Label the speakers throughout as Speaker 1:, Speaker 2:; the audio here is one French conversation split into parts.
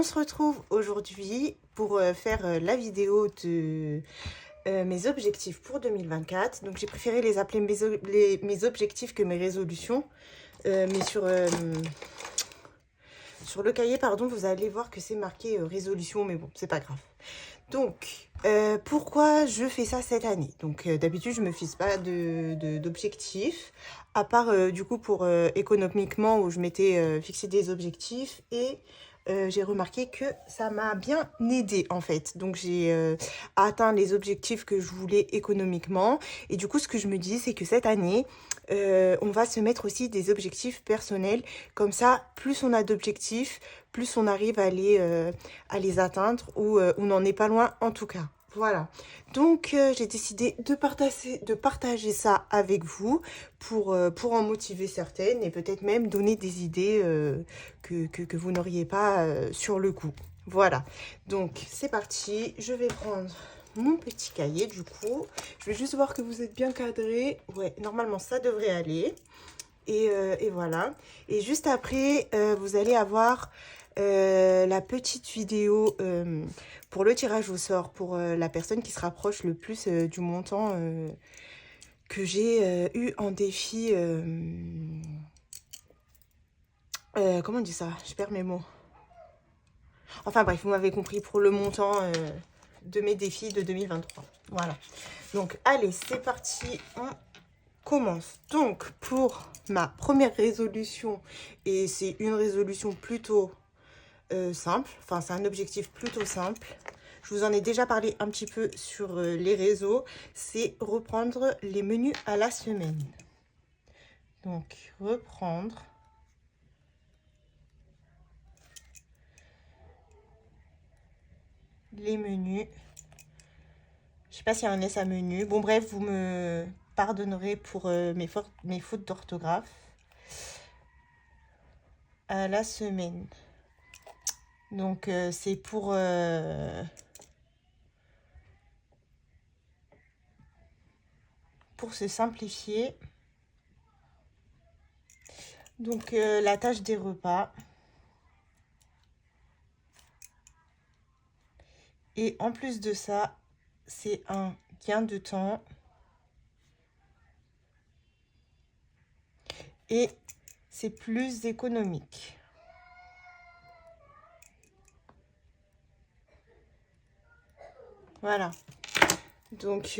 Speaker 1: se retrouve aujourd'hui pour faire la vidéo de mes objectifs pour 2024. Donc j'ai préféré les appeler mes objectifs que mes résolutions. Mais sur le cahier, pardon, vous allez voir que c'est marqué résolution, mais bon, c'est pas grave. Donc, pourquoi je fais ça cette année? Donc, d'habitude, je me fixe pas d'objectifs, à part, du coup, pour économiquement, où je m'étais fixé des objectifs, et j'ai remarqué que ça m'a bien aidé, en fait. Donc, j'ai atteint les objectifs que je voulais économiquement, et du coup, ce que je me dis, c'est que cette année, on va se mettre aussi des objectifs personnels. Comme ça, plus on a d'objectifs, plus on arrive à les atteindre, ou on n'en est pas loin en tout cas. Voilà. Donc, j'ai décidé de partager ça avec vous pour en motiver certaines et peut-être même donner des idées que vous n'auriez pas sur le coup. Voilà. Donc, c'est parti. Je vais prendre mon petit cahier du coup. Je vais juste voir que vous êtes bien cadré. Ouais, normalement, ça devrait aller. Et voilà. Et juste après, vous allez avoir la petite vidéo pour le tirage au sort pour la personne qui se rapproche le plus du montant que j'ai eu en défi. Comment on dit ça? Je perds mes mots. Enfin bref, vous m'avez compris, pour le montant de mes défis de 2023. Voilà. Donc allez, c'est parti. On commence. Donc pour ma première résolution, et c'est une résolution plutôt simple, enfin c'est un objectif plutôt simple, je vous en ai déjà parlé un petit peu sur les réseaux, c'est reprendre les menus à la semaine. Donc reprendre les menus, je sais pas s'il y a un S à menu, bon bref, vous me pardonnerez pour mes fautes d'orthographe, à la semaine. Donc c'est pour se simplifier. Donc la tâche des repas. Et en plus de ça, c'est un gain de temps. Et c'est plus économique. Voilà. Donc,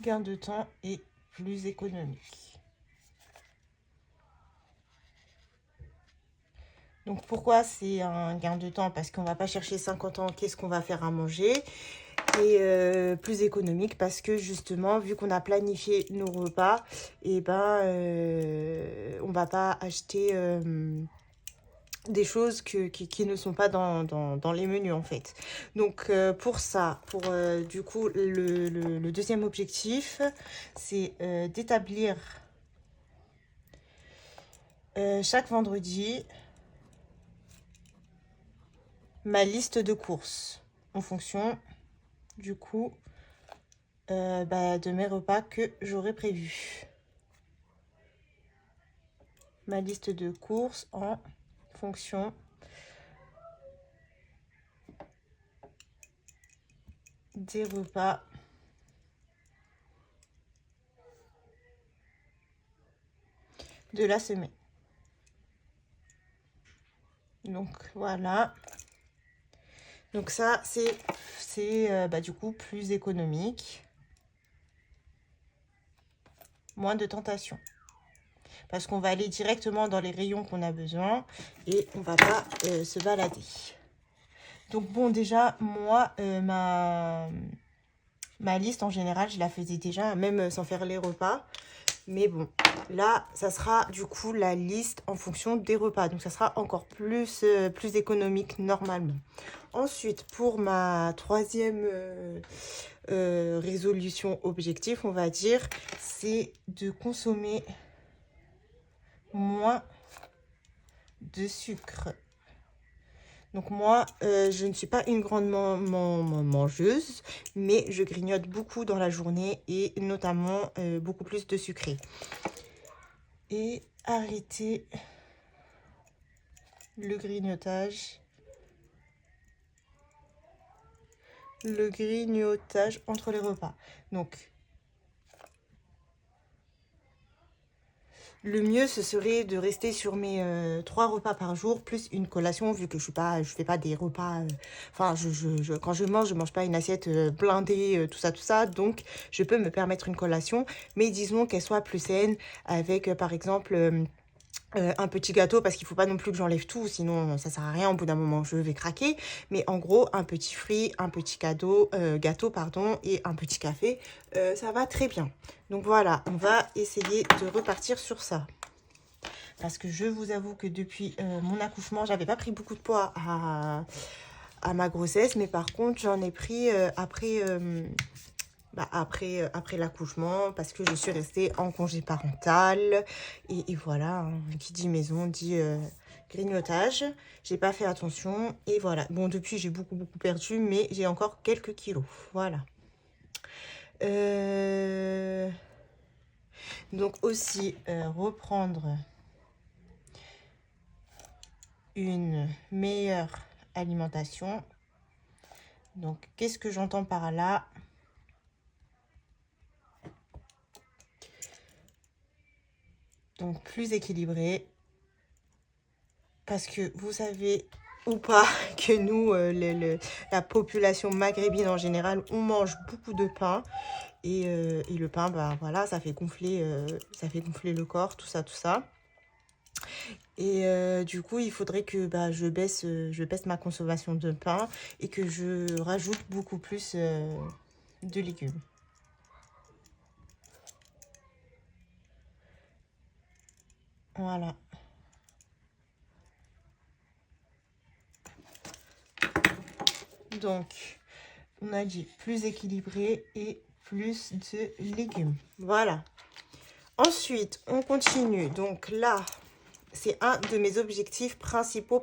Speaker 1: gain de temps et plus économique. Donc, pourquoi c'est un gain de temps? Parce qu'on ne va pas chercher 50 ans, qu'est-ce qu'on va faire à manger? Et plus économique parce que justement, vu qu'on a planifié nos repas, et ben, on va pas acheter des choses qui ne sont pas dans les menus en fait. Donc pour ça, du coup, le deuxième objectif, c'est d'établir chaque vendredi ma liste de courses en fonction du coup de mes repas que j'aurais prévus. Ma liste de courses en fonction des repas de la semaine. Donc voilà. Donc ça c'est du coup plus économique, moins de tentation. Parce qu'on va aller directement dans les rayons qu'on a besoin et on va pas se balader. Donc bon, déjà, moi, ma liste en général, je la faisais déjà, même sans faire les repas. Mais bon, là, ça sera du coup la liste en fonction des repas. Donc ça sera encore plus économique normalement. Ensuite, pour ma troisième résolution objectif, on va dire, c'est de consommer moins de sucre. Donc moi, je ne suis pas une grande mangeuse, mais je grignote beaucoup dans la journée et notamment beaucoup plus de sucré. et arrêter le grignotage. Le grignotage entre les repas. Donc, le mieux, ce serait de rester sur mes 3 repas par jour, plus une collation, vu que je fais pas des repas... Enfin, quand je mange pas une assiette blindée, tout ça. Donc, je peux me permettre une collation. Mais disons qu'elle soit plus saine, avec, par exemple... un petit gâteau, parce qu'il faut pas non plus que j'enlève tout, sinon ça sert à rien, au bout d'un moment je vais craquer. Mais en gros, un petit fruit, un petit gâteau pardon, et un petit café, ça va très bien. Donc voilà, on va essayer de repartir sur ça. Parce que je vous avoue que depuis mon accouchement, j'avais pas pris beaucoup de poids à ma grossesse, mais par contre j'en ai pris après l'accouchement, parce que je suis restée en congé parental. Et voilà, hein, qui dit maison dit grignotage. J'ai pas fait attention. Et voilà. Bon, depuis, j'ai beaucoup perdu, mais j'ai encore quelques kilos. Voilà. Donc aussi, reprendre une meilleure alimentation. Donc, qu'est-ce que j'entends par là ? Donc, plus équilibré. Parce que vous savez ou pas que nous, la population maghrébine en général, on mange beaucoup de pain. Et le pain, bah voilà, ça fait gonfler le corps, tout ça. Et du coup, il faudrait que je baisse ma consommation de pain et que je rajoute beaucoup plus de légumes. Voilà. Donc, on a dit plus équilibré et plus de légumes. Voilà. Ensuite, on continue. Donc là, c'est un de mes objectifs principaux.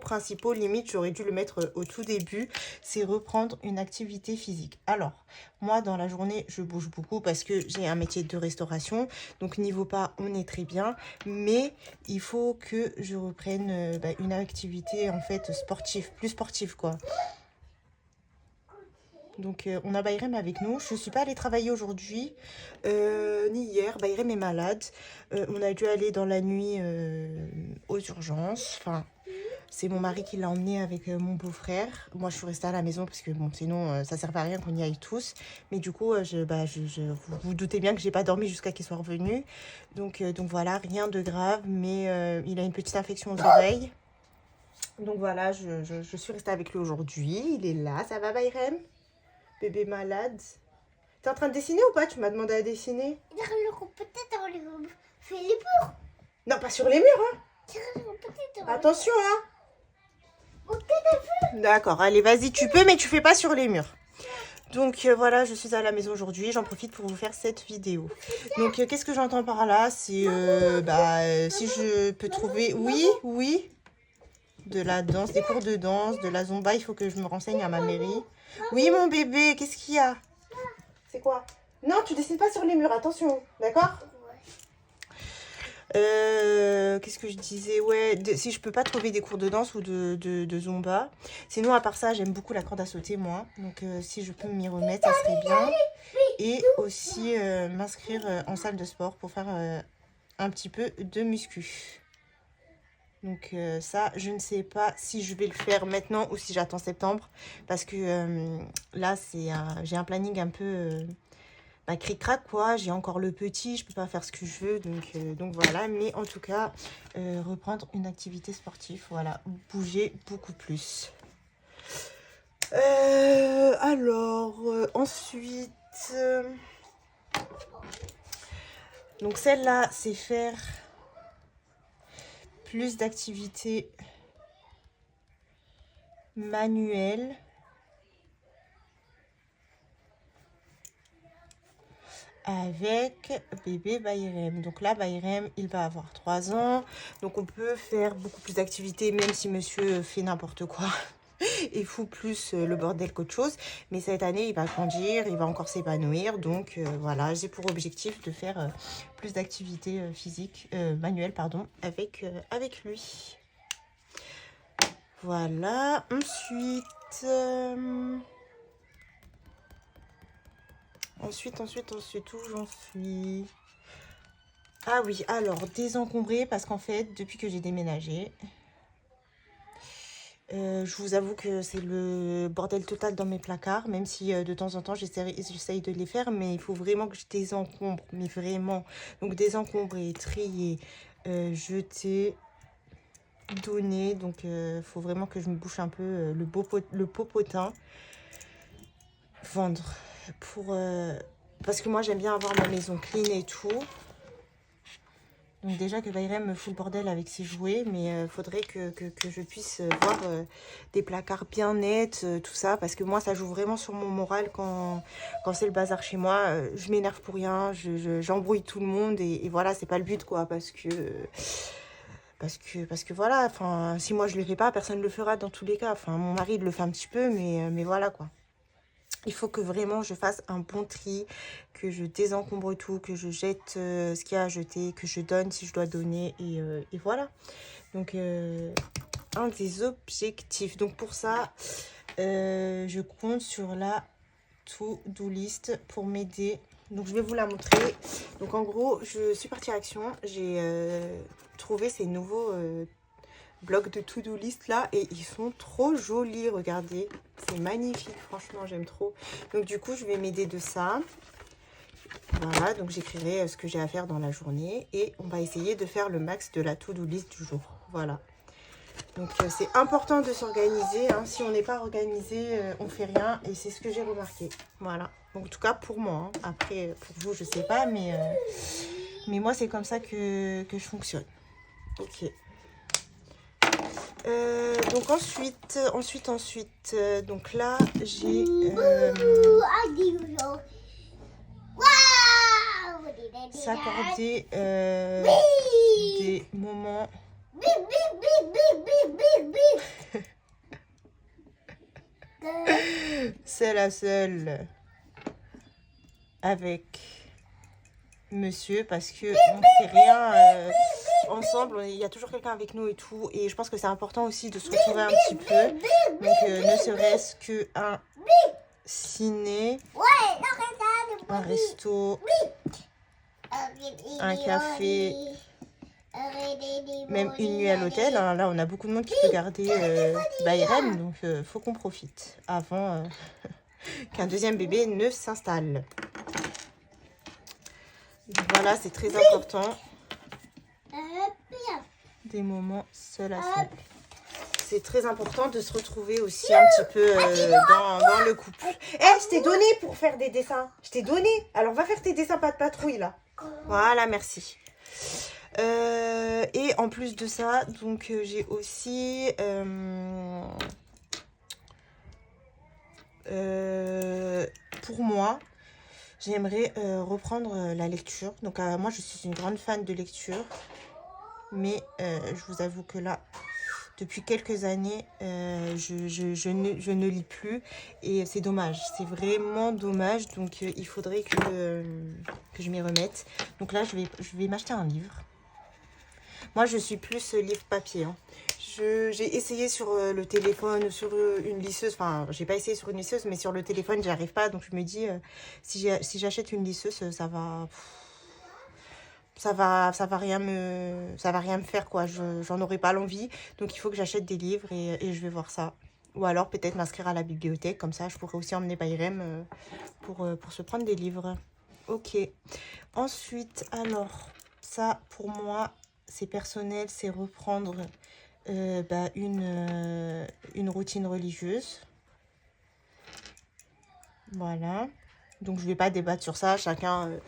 Speaker 1: Limite, j'aurais dû le mettre au tout début. C'est reprendre une activité physique. Alors, moi, dans la journée, je bouge beaucoup parce que j'ai un métier de restauration. Donc, niveau pas, on est très bien. Mais il faut que je reprenne une activité, en fait, sportive. Plus sportive, quoi. Donc, on a Bayrem avec nous. Je ne suis pas allée travailler aujourd'hui, ni hier. Bayrem est malade. On a dû aller dans la nuit aux urgences. Enfin, c'est mon mari qui l'a emmené avec mon beau-frère. Moi, je suis restée à la maison parce que, bon, sinon, ça ne sert à rien qu'on y aille tous. Mais du coup, vous vous doutez bien que je n'ai pas dormi jusqu'à qu'il soit revenu. Donc voilà, rien de grave. Mais il a une petite infection aux oreilles. Donc voilà, je suis restée avec lui aujourd'hui. Il est là. Ça va, Bayrem ? Bébé malade. T'es en train de dessiner ou pas? Tu m'as demandé à dessiner.
Speaker 2: Peut-être on les fait les murs.
Speaker 1: Non, pas sur les murs, hein. Attention, hein. D'accord, allez, vas-y, tu peux, mais tu fais pas sur les murs. Donc voilà, je suis à la maison aujourd'hui. J'en profite pour vous faire cette vidéo. Donc qu'est-ce que j'entends par là? C'est si je peux trouver... Oui. De la danse, des cours de danse, de la zumba. Il faut que je me renseigne à ma mairie. Oui, mon bébé, qu'est-ce qu'il y a? C'est quoi? Non, tu dessines pas sur les murs, attention, d'accord? Qu'est-ce que je disais? Ouais, si je peux pas trouver des cours de danse ou de zumba. Sinon, à part ça, j'aime beaucoup la corde à sauter, moi. Donc, si je peux m'y remettre, ça serait bien. Et aussi m'inscrire en salle de sport pour faire un petit peu de muscu. Donc ça, je ne sais pas si je vais le faire maintenant ou si j'attends septembre. Parce que là, j'ai un planning un peu cric-crac, quoi. J'ai encore le petit, je peux pas faire ce que je veux. Donc voilà, mais en tout cas, reprendre une activité sportive. Voilà, bouger beaucoup plus. Ensuite... donc celle-là, c'est faire... plus d'activités manuelles avec bébé Bayrem. Donc là, Bayrem, il va avoir 3 ans. Donc on peut faire beaucoup plus d'activités, même si monsieur fait n'importe quoi. et fout plus le bordel qu'autre chose. Mais cette année, il va grandir, il va encore s'épanouir. Donc voilà, j'ai pour objectif de faire plus d'activités physiques, manuelles, pardon, avec lui. Voilà, ensuite... Ensuite, où j'en suis? Ah oui, alors, désencombrer, parce qu'en fait, depuis que j'ai déménagé, je vous avoue que c'est le bordel total dans mes placards, même si de temps en temps, j'essaye de les faire, mais il faut vraiment que je désencombre, mais vraiment. Donc, désencombrer, trier, jeter, donner. Donc, il faut vraiment que je me bouche un peu le popotin. Vendre. Parce que moi, j'aime bien avoir ma maison clean et tout. Donc déjà que Bayrem me fout le bordel avec ses jouets, mais faudrait que je puisse voir des placards bien nets, tout ça, parce que moi ça joue vraiment sur mon moral quand c'est le bazar chez moi. Je m'énerve pour rien, j'embrouille tout le monde et voilà, c'est pas le but quoi, parce que voilà, enfin si moi je le fais pas, personne le fera dans tous les cas. Enfin mon mari il le fait un petit peu, mais voilà quoi. Il faut que vraiment je fasse un bon tri, que je désencombre tout, que je jette ce qu'il y a à jeter, que je donne si je dois donner et voilà. Donc un des objectifs. Donc pour ça, je compte sur la to-do list pour m'aider. Donc je vais vous la montrer. Donc en gros, je suis partie à Action. J'ai trouvé ces nouveaux blocs de to-do list là et ils sont trop jolis, regardez, c'est magnifique, franchement j'aime trop. Donc du coup je vais m'aider de ça, voilà, donc j'écrirai ce que j'ai à faire dans la journée et on va essayer de faire le max de la to-do list du jour, voilà. Donc c'est important de s'organiser, hein. Si on n'est pas organisé, on fait rien et c'est ce que j'ai remarqué, voilà. Donc en tout cas pour moi, hein. Après pour vous je sais pas, mais moi c'est comme ça que je fonctionne. Ok. Donc ensuite, donc là j'ai s'accorder des moments seul à seul avec monsieur, parce que on fait rien ensemble, il y a toujours quelqu'un avec nous et tout, et je pense que c'est important aussi de se retrouver un petit peu, donc ne serait-ce que un ciné, un resto, un café, même une nuit à l'hôtel, hein. Là on a beaucoup de monde qui peut garder Bayrem, donc faut qu'on profite avant qu'un deuxième bébé ne s'installe. Voilà, c'est très important. Des moments seul à seul. C'est très important de se retrouver aussi un petit peu dans le couple. Je t'ai donné pour faire des dessins. Je t'ai donné. Alors, va faire tes dessins, pas de patrouille, là. Voilà, merci. Et en plus de ça, donc j'ai aussi... pour moi... J'aimerais reprendre la lecture. Donc moi, je suis une grande fan de lecture. Mais je vous avoue que là, depuis quelques années, je ne lis plus. Et c'est dommage. C'est vraiment dommage. Donc il faudrait que je m'y remette. Donc là, je vais m'acheter un livre. Moi, je suis plus livre papier, hein. J'ai essayé sur le téléphone, sur une lisseuse. Enfin, j'ai pas essayé sur une lisseuse, mais sur le téléphone, j'y arrive pas. Donc, je me dis, si j'achète une lisseuse, ça va rien me faire, quoi. J'en aurai pas l'envie. Donc, il faut que j'achète des livres et je vais voir ça. Ou alors, peut-être m'inscrire à la bibliothèque. Comme ça, je pourrais aussi emmener Bayrem pour se prendre des livres. Ok. Ensuite, alors, ça, pour moi, c'est personnel, c'est reprendre... une routine religieuse. Voilà. Donc je vais pas débattre sur ça, chacun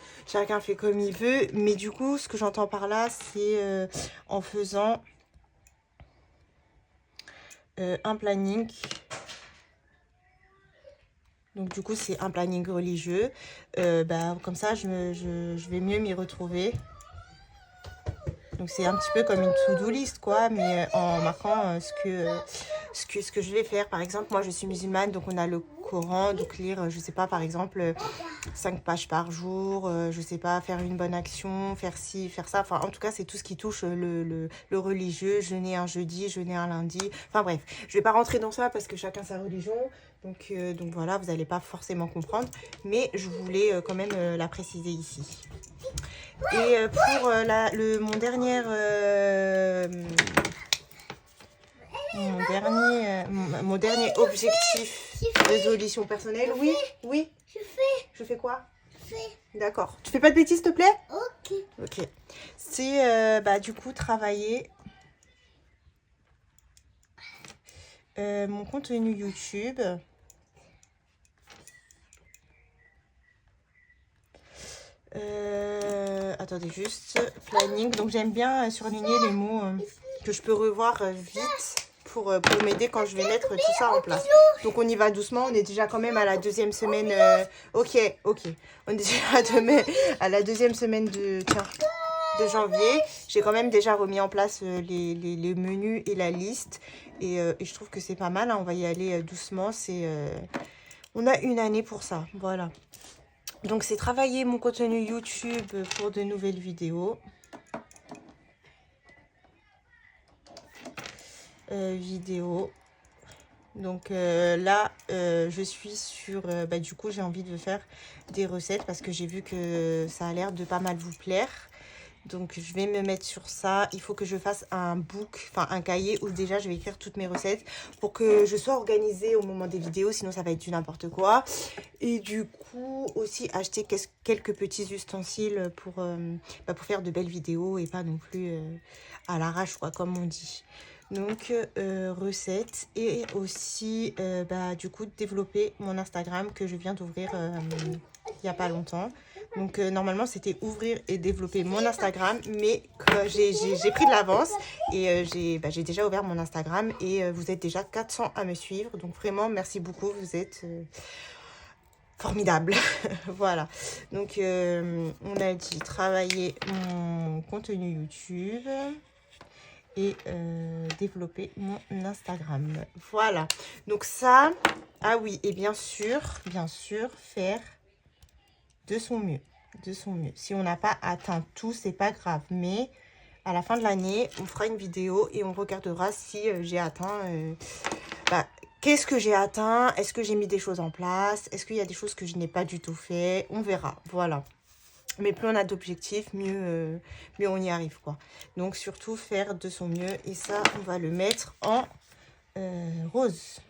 Speaker 1: fait comme il veut. Mais du coup, ce que j'entends par là, c'est en faisant un planning. Donc du coup, c'est un planning religieux. Comme ça, je vais mieux m'y retrouver. Donc c'est un petit peu comme une to-do list, quoi, mais en marquant ce ce que je vais faire. Par exemple, moi je suis musulmane, donc on a le Coran, donc lire, je sais pas, par exemple, 5 pages par jour, je sais pas, faire une bonne action, faire ci, faire ça. Enfin, en tout cas, c'est tout ce qui touche le religieux, jeûner un jeudi, jeûner un lundi. Enfin bref, je vais pas rentrer dans ça parce que chacun sa religion. Donc voilà, vous n'allez pas forcément comprendre. Mais je voulais quand même la préciser ici. Et pour mon dernier objectif, résolution personnelle. Oui, oui. Je fais quoi? D'accord. Tu fais pas de bêtises, s'il te plaît?
Speaker 2: Ok.
Speaker 1: Ok. C'est du coup travailler mon contenu YouTube. Attendez juste, planning. Donc j'aime bien surligner les mots que je peux revoir vite pour m'aider quand je vais mettre tout ça en place. Donc on y va doucement, on est déjà quand même à la deuxième semaine. Ok. On est déjà à la deuxième semaine de janvier. J'ai quand même déjà remis en place les menus et la liste. Et je trouve que c'est pas mal, hein. On va y aller doucement. On a une année pour ça, voilà. Donc, c'est travailler mon contenu YouTube pour de nouvelles vidéos. Donc là, je suis sur... du coup, j'ai envie de faire des recettes parce que j'ai vu que ça a l'air de pas mal vous plaire. Donc, je vais me mettre sur ça. Il faut que je fasse un book, enfin un cahier où déjà je vais écrire toutes mes recettes pour que je sois organisée au moment des vidéos. Sinon, ça va être du n'importe quoi. Et du coup, aussi acheter quelques petits ustensiles pour faire de belles vidéos et pas non plus à l'arrache, quoi, comme on dit. Donc, recettes et aussi, du coup, développer mon Instagram que je viens d'ouvrir il n'y a pas longtemps. Donc, normalement, c'était ouvrir et développer mon Instagram, mais j'ai pris de l'avance et j'ai déjà ouvert mon Instagram et vous êtes déjà 400 à me suivre. Donc, vraiment, merci beaucoup. Vous êtes formidable. Voilà. Donc, on a dit travailler mon contenu YouTube et développer mon Instagram. Voilà. Donc, ça, ah oui, et bien sûr, faire de son mieux. Si on n'a pas atteint tout, c'est pas grave. Mais à la fin de l'année, on fera une vidéo et on regardera si j'ai atteint... qu'est-ce que j'ai atteint? Est-ce que j'ai mis des choses en place? Est-ce qu'il y a des choses que je n'ai pas du tout fait? On verra. Voilà. Mais plus on a d'objectifs, mieux on y arrive, quoi. Donc, surtout, faire de son mieux. Et ça, on va le mettre en rose.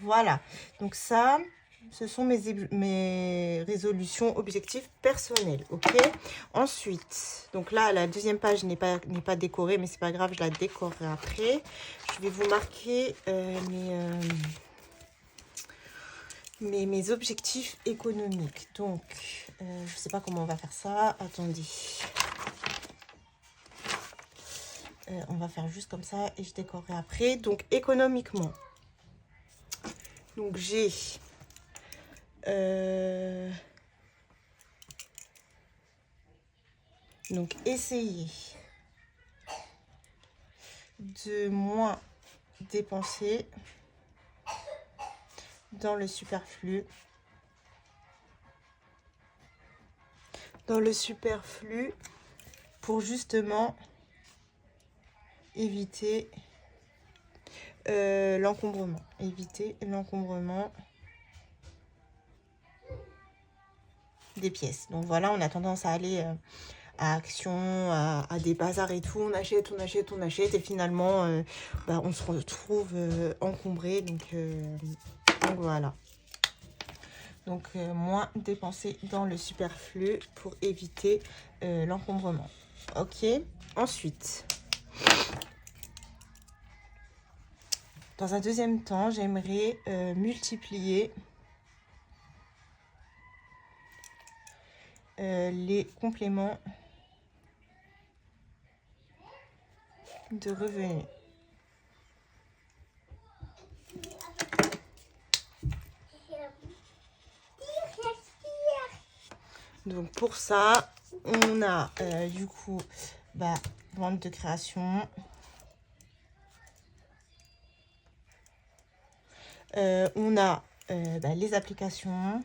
Speaker 1: Voilà. Donc, ça... Ce sont mes résolutions, objectifs personnels, ok? Ensuite, donc là, la deuxième page n'est pas décorée, mais c'est pas grave, je la décorerai après. Je vais vous marquer mes objectifs économiques. Donc, je sais pas comment on va faire ça. Attendez. On va faire juste comme ça et je décorerai après. Donc, économiquement. Donc, j'ai... donc, essayer de moins dépenser dans le superflu. Pour justement éviter l'encombrement. Des pièces. Donc voilà, on a tendance à aller à Action, à des bazars et tout. On achète et finalement, on se retrouve encombré. Donc voilà. Donc moins dépenser dans le superflu pour éviter l'encombrement. Ok. Ensuite, dans un deuxième temps, j'aimerais multiplier les compléments de revenus. Donc pour ça, on a du coup vente de création. On a les applications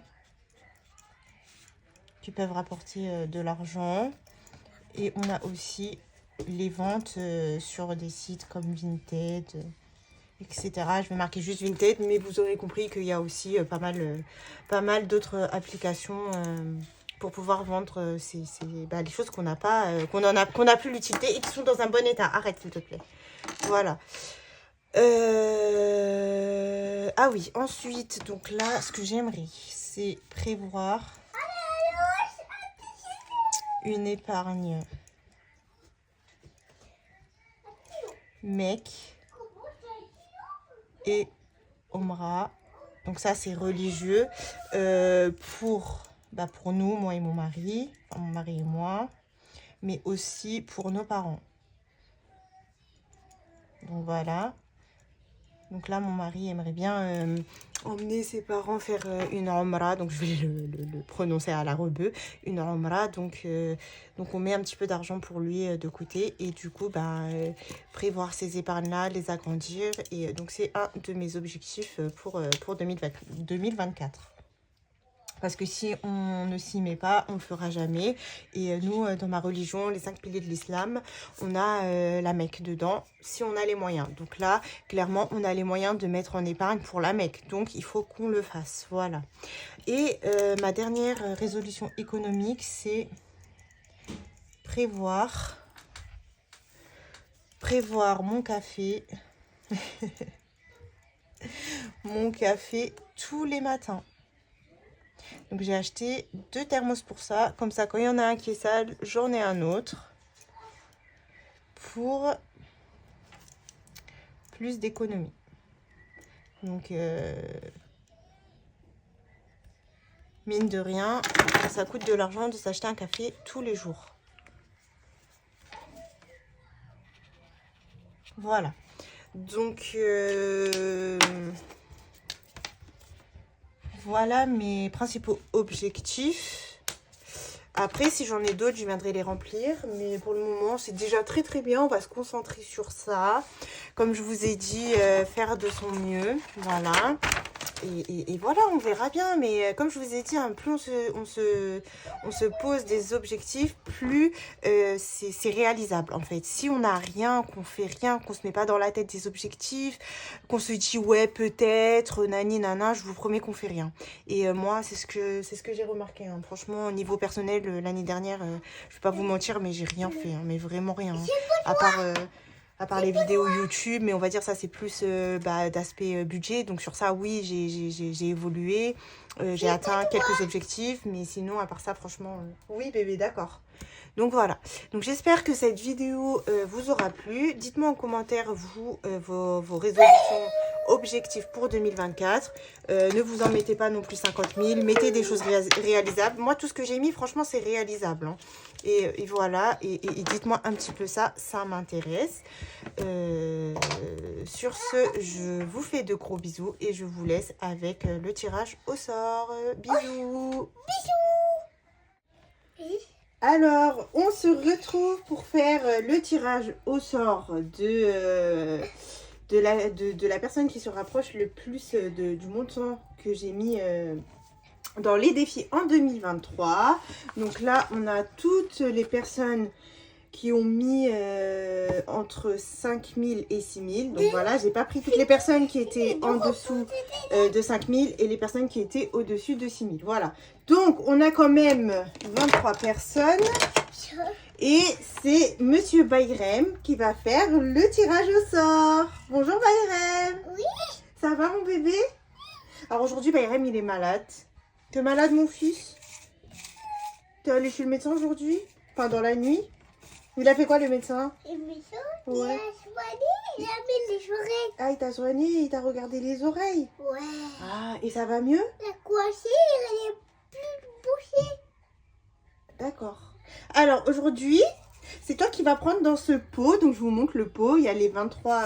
Speaker 1: qui peuvent rapporter de l'argent. Et on a aussi les ventes sur des sites comme Vinted, etc. Je vais marquer juste Vinted, mais vous aurez compris qu'il y a aussi pas mal d'autres applications pour pouvoir vendre les choses qu'on n'a pas, qu'on n'a plus l'utilité et qui sont dans un bon état. Arrête s'il te plaît. Voilà. Ah oui, ensuite, donc là, ce que j'aimerais, c'est prévoir une épargne mec et Omra. Donc ça, c'est religieux pour nous, moi et mon mari, enfin, mon mari et moi, mais aussi pour nos parents. Donc voilà. Donc là, mon mari aimerait bien emmener ses parents faire une Omra. Donc je vais le prononcer à la rebeu. Une Omra. Donc on met un petit peu d'argent pour lui de côté. Et du coup, prévoir ces épargnes-là, les agrandir. Et donc c'est un de mes objectifs pour 2024. Parce que si on ne s'y met pas, on ne le fera jamais. Et nous, dans ma religion, les 5 piliers de l'islam, on a la Mecque dedans, si on a les moyens. Donc là, clairement, on a les moyens de mettre en épargne pour la Mecque. Donc, il faut qu'on le fasse. Voilà. Et ma dernière résolution économique, c'est prévoir mon café. Mon café tous les matins. Donc j'ai acheté 2 thermos pour ça. Comme ça, quand il y en a un qui est sale, j'en ai un autre. Pour plus d'économie. Donc, mine de rien, ça coûte de l'argent de s'acheter un café tous les jours. Voilà. Donc, voilà mes principaux objectifs. Après, si j'en ai d'autres, je viendrai les remplir. Mais pour le moment, c'est déjà très très bien. On va se concentrer sur ça. Comme je vous ai dit, faire de son mieux. Voilà. Et voilà, on verra bien. Mais comme je vous ai dit, hein, plus on se pose des objectifs, plus c'est réalisable en fait. Si on n'a rien, qu'on fait rien, qu'on se met pas dans la tête des objectifs, qu'on se dit ouais peut-être, nani nana, je vous promets qu'on fait rien. Et moi, c'est ce que j'ai remarqué. Hein. Franchement, au niveau personnel, l'année dernière, je vais pas vous mentir, mais j'ai rien fait. Hein, mais vraiment rien. Hein. À part les vidéos YouTube, mais on va dire ça c'est plus d'aspect budget. Donc sur ça, oui, j'ai évolué. J'ai atteint quelques objectifs. Mais sinon, à part ça, franchement, oui bébé, d'accord. Donc voilà. Donc j'espère que cette vidéo vous aura plu. Dites-moi en commentaire, vous, vos résolutions, objectifs pour 2024. Ne vous en mettez pas non plus 50 000. Mettez des choses réalisables. Moi, tout ce que j'ai mis, franchement, c'est réalisable. Hein. Et voilà, et dites-moi un petit peu ça m'intéresse. Sur ce, je vous fais de gros bisous et je vous laisse avec le tirage au sort. Bisous.
Speaker 2: Oui.
Speaker 1: Alors, on se retrouve pour faire le tirage au sort de la personne qui se rapproche le plus du montant que j'ai mis dans les défis en 2023. Donc là, on a toutes les personnes qui ont mis entre 5 000 et 6 000. Donc voilà, j'ai pas pris toutes les personnes qui étaient en dessous de 5 000 et les personnes qui étaient au-dessus de 6 000. Voilà. Donc, on a quand même 23 personnes. Et c'est Monsieur Bayrem qui va faire le tirage au sort. Bonjour Bayrem.
Speaker 2: Oui.
Speaker 1: Ça va mon bébé? Alors aujourd'hui, Bayrem, il est malade. T'es malade mon fils? T'es allé chez le médecin aujourd'hui? Enfin, dans la nuit? Il a fait quoi le médecin?
Speaker 2: Le médecin,
Speaker 1: Ouais.
Speaker 2: il a soigné, il a mis les oreilles.
Speaker 1: Ah, il t'a soigné, il t'a regardé les oreilles.
Speaker 2: Ouais.
Speaker 1: Ah, et ça va mieux?
Speaker 2: La coiffée, elle est plus bouchée.
Speaker 1: D'accord. Alors aujourd'hui, c'est toi qui vas prendre dans ce pot. Donc je vous montre le pot. Il y a les 23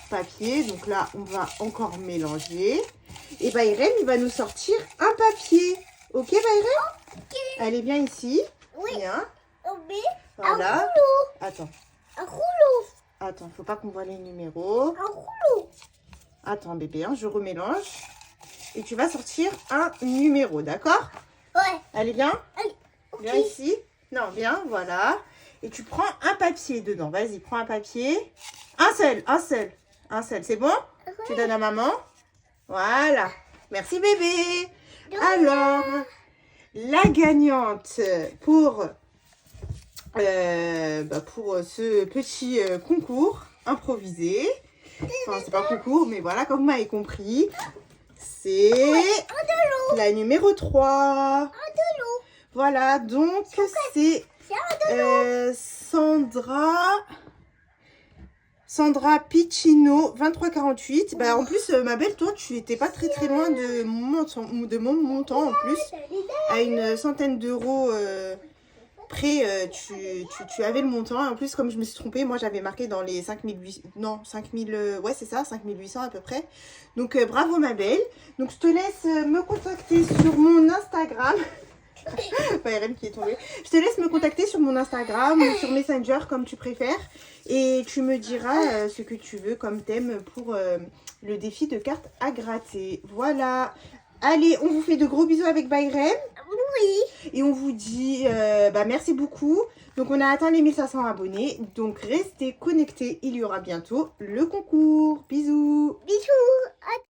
Speaker 1: papiers. Donc là, on va encore mélanger. Et Bayrem, il va nous sortir un papier. Ok Bayrem?
Speaker 2: Ok.
Speaker 1: Allez, viens ici.
Speaker 2: Oui.
Speaker 1: Viens.
Speaker 2: Oui.
Speaker 1: Voilà.
Speaker 2: Un rouleau.
Speaker 1: Attends.
Speaker 2: Un rouleau.
Speaker 1: Attends, faut pas qu'on voit les numéros.
Speaker 2: Un rouleau.
Speaker 1: Attends bébé, hein, je remélange. Et tu vas sortir un numéro, d'accord?
Speaker 2: Ouais.
Speaker 1: Allez, viens.
Speaker 2: Allez, ok.
Speaker 1: Viens ici. Non, viens, voilà. Et tu prends un papier dedans. Vas-y, prends un papier. Un seul, un seul. Un seul, c'est bon?
Speaker 2: Ouais.
Speaker 1: Tu donnes à maman. Voilà. Merci bébé. Alors, la gagnante pour ce petit concours improvisé. Enfin, c'est pas concours, mais voilà, comme vous m'avez compris. C'est la numéro 3. Voilà, donc c'est Sandra Piccino 2348. Bah, en plus, ma belle, toi, tu étais pas très loin de mon montant en plus. À une centaine d'euros près, tu avais le montant. Et en plus, comme je me suis trompée, moi j'avais marqué dans les 5800. Non, 5000. Ouais, c'est ça, 5800 à peu près. Donc, bravo, ma belle. Donc, je te laisse me contacter sur mon Instagram. Pas RM qui est tombée. Je te laisse me contacter sur mon Instagram ou sur Messenger comme tu préfères. Et tu me diras ce que tu veux comme thème pour le défi de cartes à gratter. Voilà. Allez, on vous fait de gros bisous avec Bayrem.
Speaker 2: Oui.
Speaker 1: Et on vous dit merci beaucoup. Donc on a atteint les 1500 abonnés. Donc restez connectés. Il y aura bientôt le concours. Bisous.
Speaker 2: Bisous.